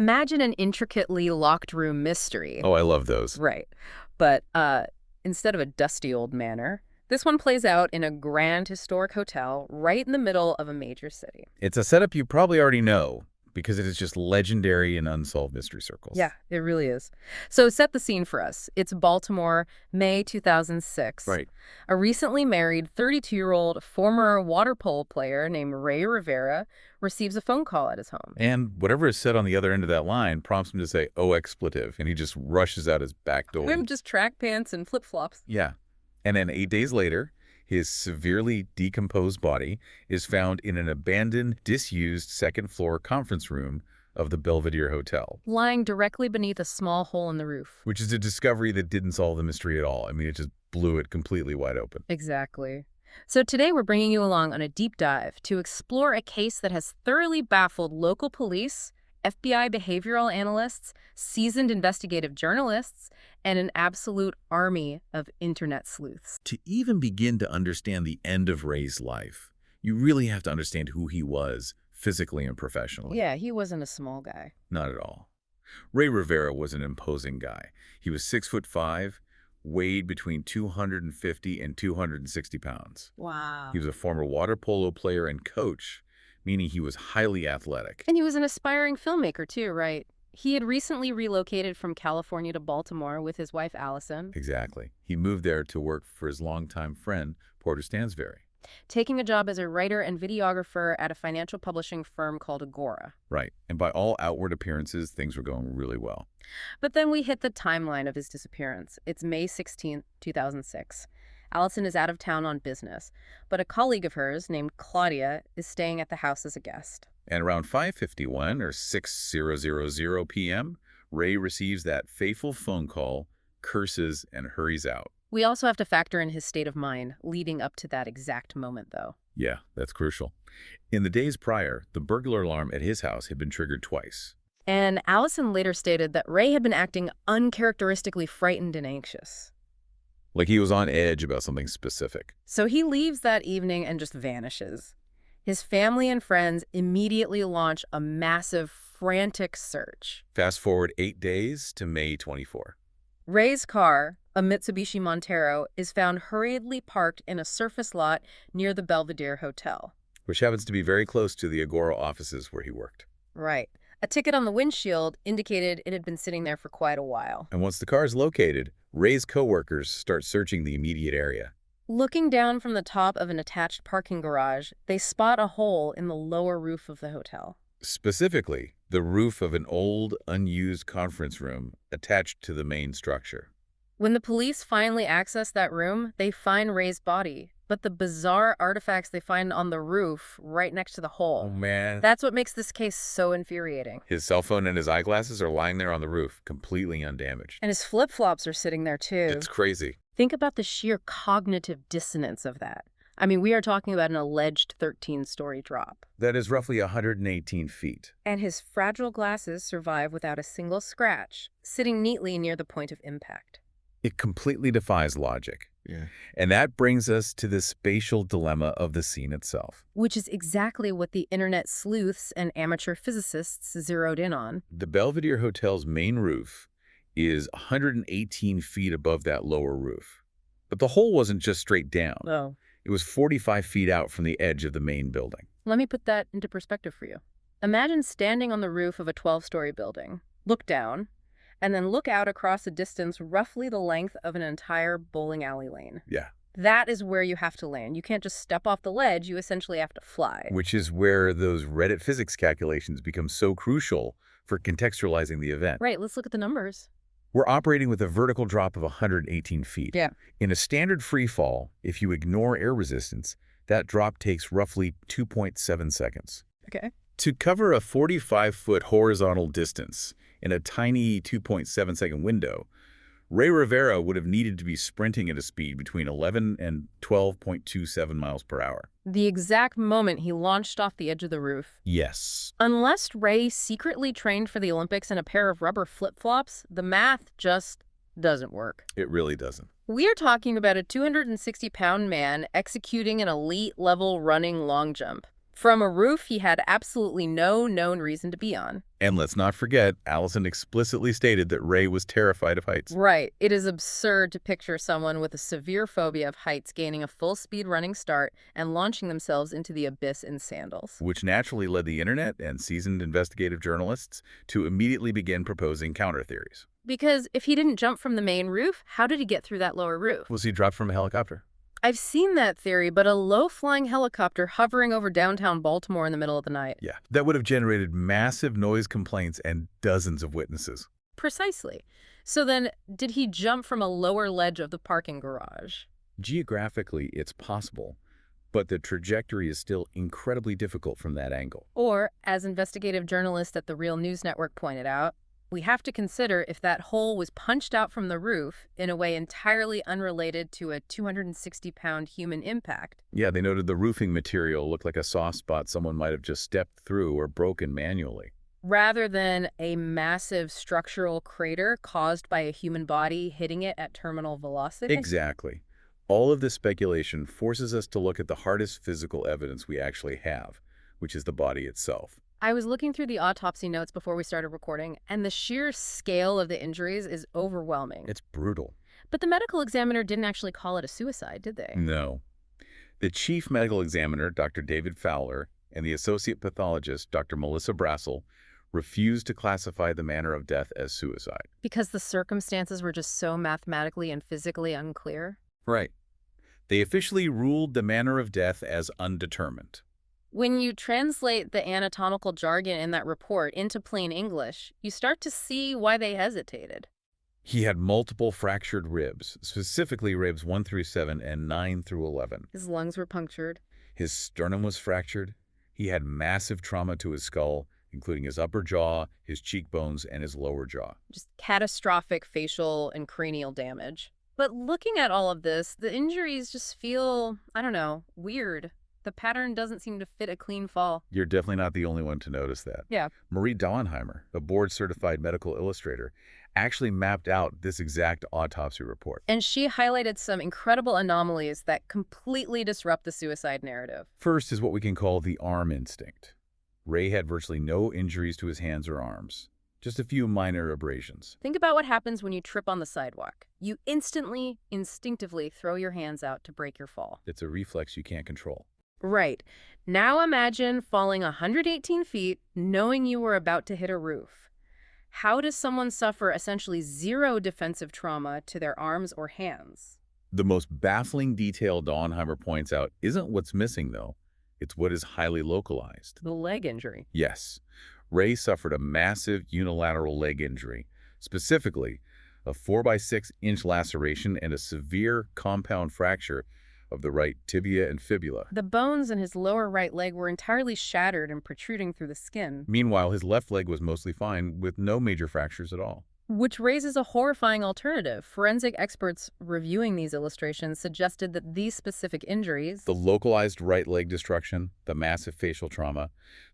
Imagine an intricately locked room mystery. Oh, I love those. Right. But instead of a dusty old manor, this one plays out in a grand historic hotel right in the middle of a major city. It's a setup you probably already know because it is just legendary in unsolved mystery circles. Yeah, it really is. So set the scene for us. It's Baltimore, May 2006. Right. A recently married 32-year-old former water polo player named Rey Rivera receives a phone call at his home. And whatever is said on the other end of that line prompts him to say, "Oh, expletive," and he just rushes out his back door. Him just track pants and flip-flops. Yeah. And then 8 days later, his severely decomposed body is found in an abandoned, disused second-floor conference room of the Belvedere Hotel. Lying directly beneath a small hole in the roof. Which is a discovery that didn't solve the mystery at all. I mean, it just blew it completely wide open. Exactly. So today we're bringing you along on a deep dive to explore a case that has thoroughly baffled local police, FBI behavioral analysts, seasoned investigative journalists, and an absolute army of internet sleuths. To even begin to understand the end of Ray's life, you really have to understand who he was physically and professionally. Yeah, he wasn't a small guy. Not at all. Rey Rivera was an imposing guy. He was 6'5", weighed between 250 and 260 pounds. Wow. He was a former water polo player and coach, meaning he was highly athletic. And he was an aspiring filmmaker too, right? He had recently relocated from California to Baltimore with his wife, Allison. Exactly. He moved there to work for his longtime friend, Porter Stansberry. Taking a job as a writer and videographer at a financial publishing firm called Agora. Right. And by all outward appearances, things were going really well. But then we hit the timeline of his disappearance. It's May 16th, 2006. Allison is out of town on business, but a colleague of hers named Claudia is staying at the house as a guest. And around 5:51 or 6:000 p.m., Ray receives that fateful phone call, curses, and hurries out. We also have to factor in his state of mind leading up to that exact moment, though. Yeah, that's crucial. In the days prior, the burglar alarm at his house had been triggered twice. And Allison later stated that Ray had been acting uncharacteristically frightened and anxious. Like he was on edge about something specific. So he leaves that evening and just vanishes. His family and friends immediately launch a massive, frantic search. Fast forward 8 days to May 24. Ray's car, a Mitsubishi Montero, is found hurriedly parked in a surface lot near the Belvedere Hotel. Which happens to be very close to the Agora offices where he worked. Right. A ticket on the windshield indicated it had been sitting there for quite a while. And once the car is located, Ray's coworkers start searching the immediate area. Looking down from the top of an attached parking garage, they spot a hole in the lower roof of the hotel. Specifically, the roof of an old, unused conference room attached to the main structure. When the police finally access that room, they find Ray's body. But the bizarre artifacts they find on the roof right next to the hole. Oh, man. That's what makes this case so infuriating. His cell phone and his eyeglasses are lying there on the roof, completely undamaged. And his flip-flops are sitting there too. It's crazy. Think about the sheer cognitive dissonance of that. I mean, we are talking about an alleged 13-story drop. That is roughly 118 feet. And his fragile glasses survive without a single scratch, sitting neatly near the point of impact. It completely defies logic. Yeah. And that brings us to the spatial dilemma of the scene itself. Which is exactly what the internet sleuths and amateur physicists zeroed in on. The Belvedere Hotel's main roof is 118 feet above that lower roof. But the hole wasn't just straight down. Oh. It was 45 feet out from the edge of the main building. Let me put that into perspective for you. Imagine standing on the roof of a 12-story building, look down, and then look out across a distance roughly the length of an entire bowling alley lane. Yeah. That is where you have to land. You can't just step off the ledge. You essentially have to fly. Which is where those Reddit physics calculations become so crucial for contextualizing the event. Right, let's look at the numbers. We're operating with a vertical drop of 118 feet. Yeah. In a standard free fall, if you ignore air resistance, that drop takes roughly 2.7 seconds. Okay. To cover a 45-foot horizontal distance in a tiny 2.7-second window, Rey Rivera would have needed to be sprinting at a speed between 11 and 12.27 miles per hour. The exact moment he launched off the edge of the roof. Yes. Unless Ray secretly trained for the Olympics in a pair of rubber flip-flops, the math just doesn't work. It really doesn't. We are talking about a 260-pound man executing an elite-level running long jump. From a roof he had absolutely no known reason to be on. And let's not forget, Allison explicitly stated that Ray was terrified of heights, Right. It is absurd to picture someone with a severe phobia of heights gaining a full-speed running start and launching themselves into the abyss in sandals. which naturally led the internet and seasoned investigative journalists to immediately begin proposing counter-theories. Because if he didn't jump from the main roof, how did he get through that lower roof? Was he dropped from a helicopter? I've seen that theory, but a low-flying helicopter hovering over downtown Baltimore in the middle of the night. Yeah, that would have generated massive noise complaints and dozens of witnesses. Precisely. So then, did he jump from a lower ledge of the parking garage? Geographically, it's possible, but the trajectory is still incredibly difficult from that angle. Or, as investigative journalist at the Real News Network pointed out, we have to consider if that hole was punched out from the roof in a way entirely unrelated to a 260-pound human impact. Yeah, they noted the roofing material looked like a soft spot someone might have just stepped through or broken manually. Rather than a massive structural crater caused by a human body hitting it at terminal velocity. Exactly. All of this speculation forces us to look at the hardest physical evidence we actually have, which is the body itself. I was looking through the autopsy notes before we started recording, and the sheer scale of the injuries is overwhelming. It's brutal. But the medical examiner didn't actually call it a suicide, did they? No. The chief medical examiner, Dr. David Fowler, and the associate pathologist, Dr. Melissa Brassel, refused to classify the manner of death as suicide. Because the circumstances were just so mathematically and physically unclear? Right. They officially ruled the manner of death as undetermined. When you translate the anatomical jargon in that report into plain English, you start to see why they hesitated. He had multiple fractured ribs, specifically ribs 1 through 7 and 9 through 11. His lungs were punctured. His sternum was fractured. He had massive trauma to his skull, including his upper jaw, his cheekbones, and his lower jaw. Just catastrophic facial and cranial damage. But looking at all of this, the injuries just feel, I don't know, weird. The pattern doesn't seem to fit a clean fall. You're definitely not the only one to notice that. Yeah. Marie Dauenheimer, a board-certified medical illustrator, actually mapped out this exact autopsy report. And she highlighted some incredible anomalies that completely disrupt the suicide narrative. First is what we can call the arm instinct. Ray had virtually no injuries to his hands or arms, just a few minor abrasions. Think about what happens when you trip on the sidewalk. You instinctively throw your hands out to break your fall. It's a reflex you can't control. Right. Now imagine falling 118 feet knowing you were about to hit a roof. How does someone suffer essentially zero defensive trauma to their arms or hands? The most baffling detail Dauenheimer points out isn't what's missing, though. It's what is highly localized. The leg injury. Yes, Ray suffered a massive unilateral leg injury, specifically a 4 by 6-inch laceration and a severe compound fracture of the right tibia and fibula. The bones in his lower right leg were entirely shattered and protruding through the skin. Meanwhile, his left leg was mostly fine, with no major fractures at all. Which raises a horrifying alternative. Forensic experts reviewing these illustrations suggested that these specific injuries... The localized right leg destruction, the massive facial trauma,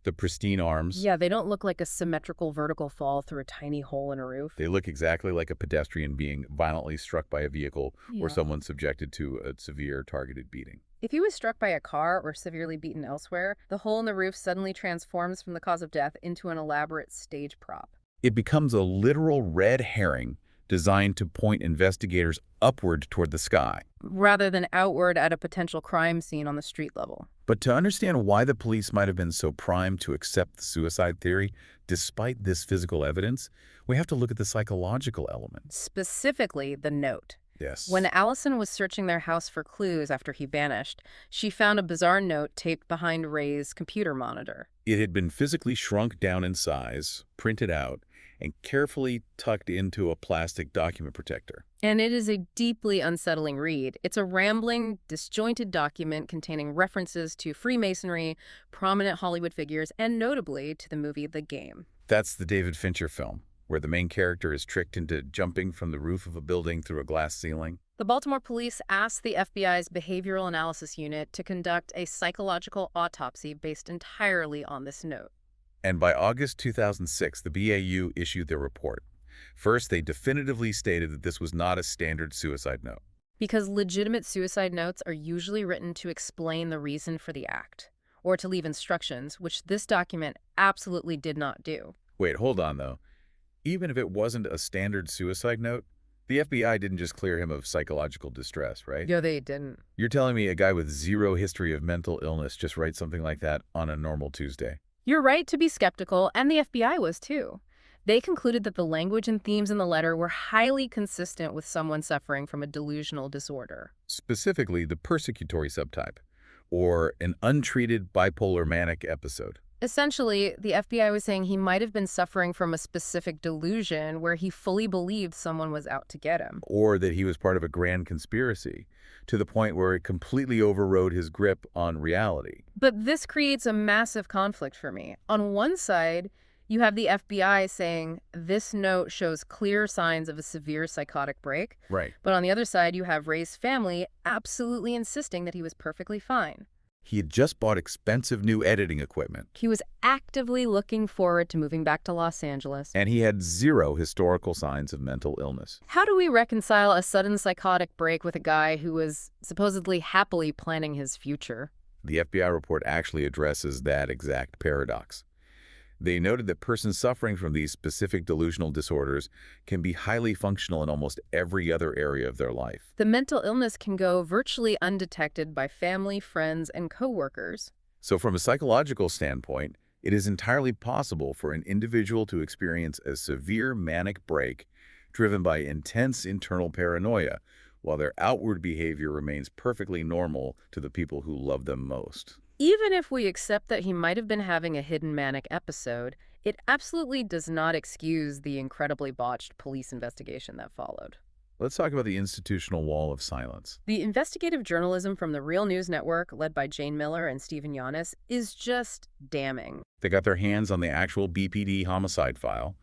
the pristine arms... Yeah, they don't look like a symmetrical vertical fall through a tiny hole in a roof. They look exactly like a pedestrian being violently struck by a vehicle or someone subjected to a severe targeted beating. If he was struck by a car or severely beaten elsewhere, the hole in the roof suddenly transforms from the cause of death into an elaborate stage prop. It becomes a literal red herring designed to point investigators upward toward the sky, rather than outward at a potential crime scene on the street level. But to understand why the police might have been so primed to accept the suicide theory, despite this physical evidence, we have to look at the psychological element. Specifically, the note. Yes. When Allison was searching their house for clues after he vanished, she found a bizarre note taped behind Ray's computer monitor. It had been physically shrunk down in size, printed out, and carefully tucked into a plastic document protector. And it is a deeply unsettling read. It's a rambling, disjointed document containing references to Freemasonry, prominent Hollywood figures, and notably to the movie The Game. That's the David Fincher film, where the main character is tricked into jumping from the roof of a building through a glass ceiling. The Baltimore police asked the FBI's Behavioral Analysis Unit to conduct a psychological autopsy based entirely on this note. And by August 2006, the BAU issued their report. First, they definitively stated that this was not a standard suicide note. Because legitimate suicide notes are usually written to explain the reason for the act, or to leave instructions, which this document absolutely did not do. Wait, hold on, though. Even if it wasn't a standard suicide note, the FBI didn't just clear him of psychological distress, right? Yeah, they didn't. You're telling me a guy with zero history of mental illness just writes something like that on a normal Tuesday? You're right to be skeptical, and the FBI was too. They concluded that the language and themes in the letter were highly consistent with someone suffering from a delusional disorder. Specifically, the persecutory subtype, or an untreated bipolar manic episode. Essentially, the FBI was saying he might have been suffering from a specific delusion where he fully believed someone was out to get him. Or that he was part of a grand conspiracy, to the point where it completely overrode his grip on reality. But this creates a massive conflict for me. On one side, you have the FBI saying this note shows clear signs of a severe psychotic break. Right. But on the other side, you have Rey's family absolutely insisting that he was perfectly fine. He had just bought expensive new editing equipment, He was actively looking forward to moving back to Los Angeles. and he had zero historical signs of mental illness. How do we reconcile a sudden psychotic break with a guy who was supposedly happily planning his future? The FBI report actually addresses that exact paradox. They noted that persons suffering from these specific delusional disorders can be highly functional in almost every other area of their life. The mental illness can go virtually undetected by family, friends, and coworkers. So from a psychological standpoint, it is entirely possible for an individual to experience a severe manic break driven by intense internal paranoia, while their outward behavior remains perfectly normal to the people who love them most. Even if we accept that he might have been having a hidden manic episode, it absolutely does not excuse the incredibly botched police investigation that followed. Let's talk about the institutional wall of silence. The investigative journalism from the Real News Network, led by Jane Miller and Stephen Yanis, is just damning. They got their hands on the actual BPD homicide file,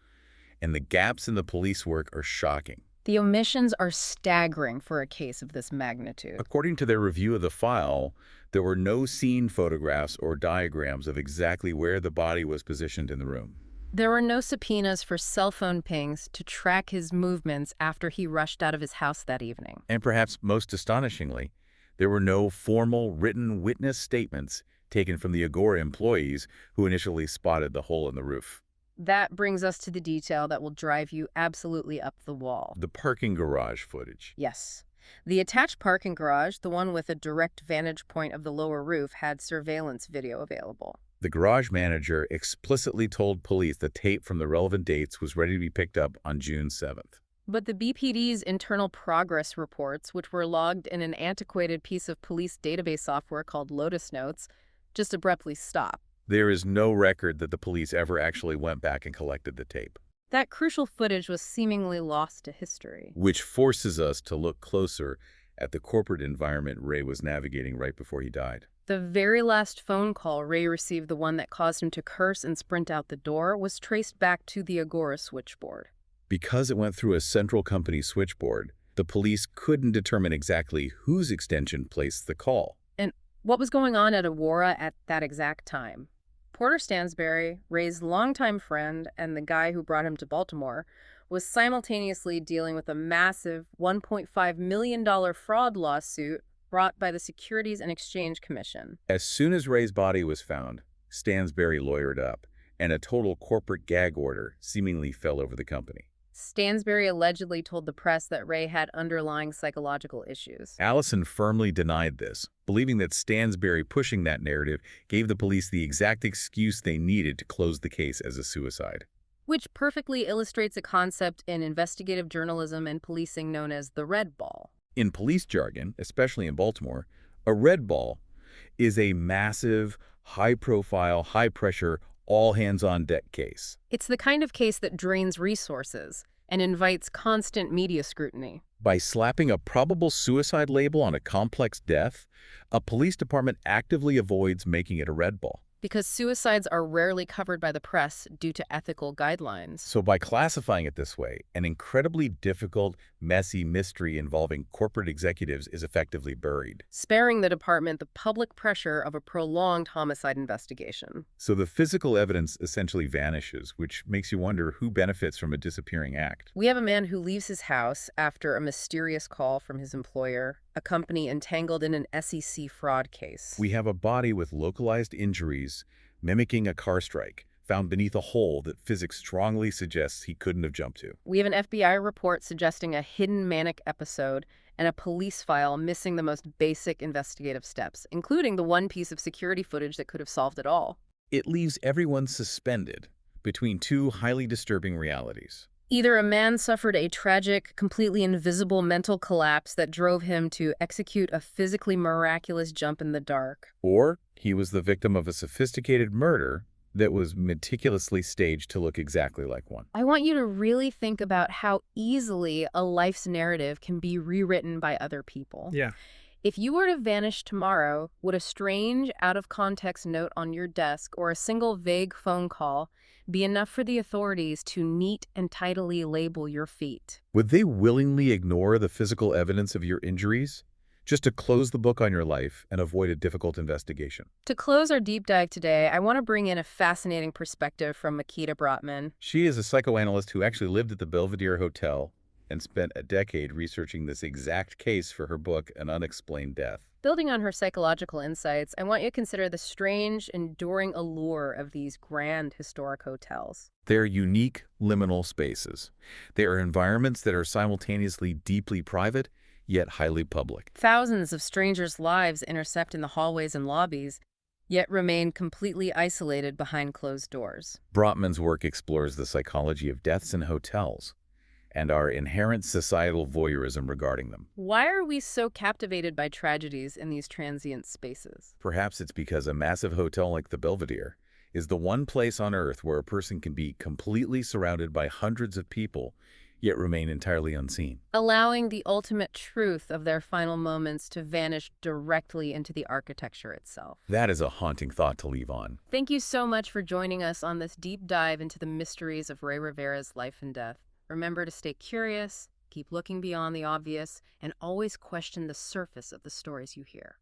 and the gaps in the police work are shocking. The omissions are staggering for a case of this magnitude. According to their review of the file, there were no scene photographs or diagrams of exactly where the body was positioned in the room. There were no subpoenas for cell phone pings to track his movements after he rushed out of his house that evening. And perhaps most astonishingly, there were no formal written witness statements taken from the Agora employees who initially spotted the hole in the roof. That brings us to the detail that will drive you absolutely up the wall. The parking garage footage. Yes. The attached parking garage, the one with a direct vantage point of the lower roof, had surveillance video available. The garage manager explicitly told police the tape from the relevant dates was ready to be picked up on June 7th. But the BPD's internal progress reports, which were logged in an antiquated piece of police database software called Lotus Notes, just abruptly stopped. There is no record that the police ever actually went back and collected the tape, That crucial footage was seemingly lost to history. which forces us to look closer at the corporate environment Rey was navigating right before he died. The very last phone call Rey received, the one that caused him to curse and sprint out the door, was traced back to the Agora switchboard. Because it went through a central company switchboard, the police couldn't determine exactly whose extension placed the call. And what was going on at Agora at that exact time? Porter Stansberry, Rey's longtime friend and the guy who brought him to Baltimore, was simultaneously dealing with a massive $1.5 million fraud lawsuit brought by the Securities and Exchange Commission. As soon as Rey's body was found, Stansberry lawyered up, and a total corporate gag order seemingly fell over the company. Stansberry allegedly told the press that Rey had underlying psychological issues. Allison firmly denied this, believing that Stansberry pushing that narrative gave the police the exact excuse they needed to close the case as a suicide. Which perfectly illustrates a concept in investigative journalism and policing known as the red ball. In police jargon, especially in Baltimore, a red ball is a massive, high-profile, high-pressure, all-hands-on-deck case. It's the kind of case that drains resources and invites constant media scrutiny. By slapping a probable suicide label on a complex death, a police department actively avoids making it a red ball. Because suicides are rarely covered by the press due to ethical guidelines. So by classifying it this way, an incredibly difficult, messy mystery involving corporate executives is effectively buried. Sparing the department the public pressure of a prolonged homicide investigation. So the physical evidence essentially vanishes, which makes you wonder who benefits from a disappearing act. We have a man who leaves his house after a mysterious call from his employer, a company entangled in an SEC fraud case. We have a body with localized injuries mimicking a car strike, found beneath a hole that physics strongly suggests he couldn't have jumped to. We have an FBI report suggesting a hidden manic episode and a police file missing the most basic investigative steps, including the one piece of security footage that could have solved it all. It leaves everyone suspended between two highly disturbing realities. Either a man suffered a tragic, completely invisible mental collapse that drove him to execute a physically miraculous jump in the dark. Or he was the victim of a sophisticated murder that was meticulously staged to look exactly like one. I want you to really think about how easily a life's narrative can be rewritten by other people. Yeah. If you were to vanish tomorrow, would a strange, out-of-context note on your desk or a single vague phone call be enough for the authorities to neat and tidily label your feat? Would they willingly ignore the physical evidence of your injuries just to close the book on your life and avoid a difficult investigation? To close our deep dive today, I want to bring in a fascinating perspective from Makita Brotman. She is a psychoanalyst who actually lived at the Belvedere Hotel and spent a decade researching this exact case for her book, An Unexplained Death. Building on her psychological insights, I want you to consider the strange, enduring allure of these grand historic hotels. They're unique liminal spaces. They are environments that are simultaneously deeply private, yet highly public. Thousands of strangers' lives intersect in the hallways and lobbies, yet remain completely isolated behind closed doors. Brotman's work explores the psychology of deaths in hotels and our inherent societal voyeurism regarding them. Why are we so captivated by tragedies in these transient spaces? Perhaps it's because a massive hotel like the Belvedere is the one place on Earth where a person can be completely surrounded by hundreds of people, yet remain entirely unseen. Allowing the ultimate truth of their final moments to vanish directly into the architecture itself. That is a haunting thought to leave on. Thank you so much for joining us on this deep dive into the mysteries of Rey Rivera's life and death. Remember to stay curious, keep looking beyond the obvious, and always question the surface of the stories you hear.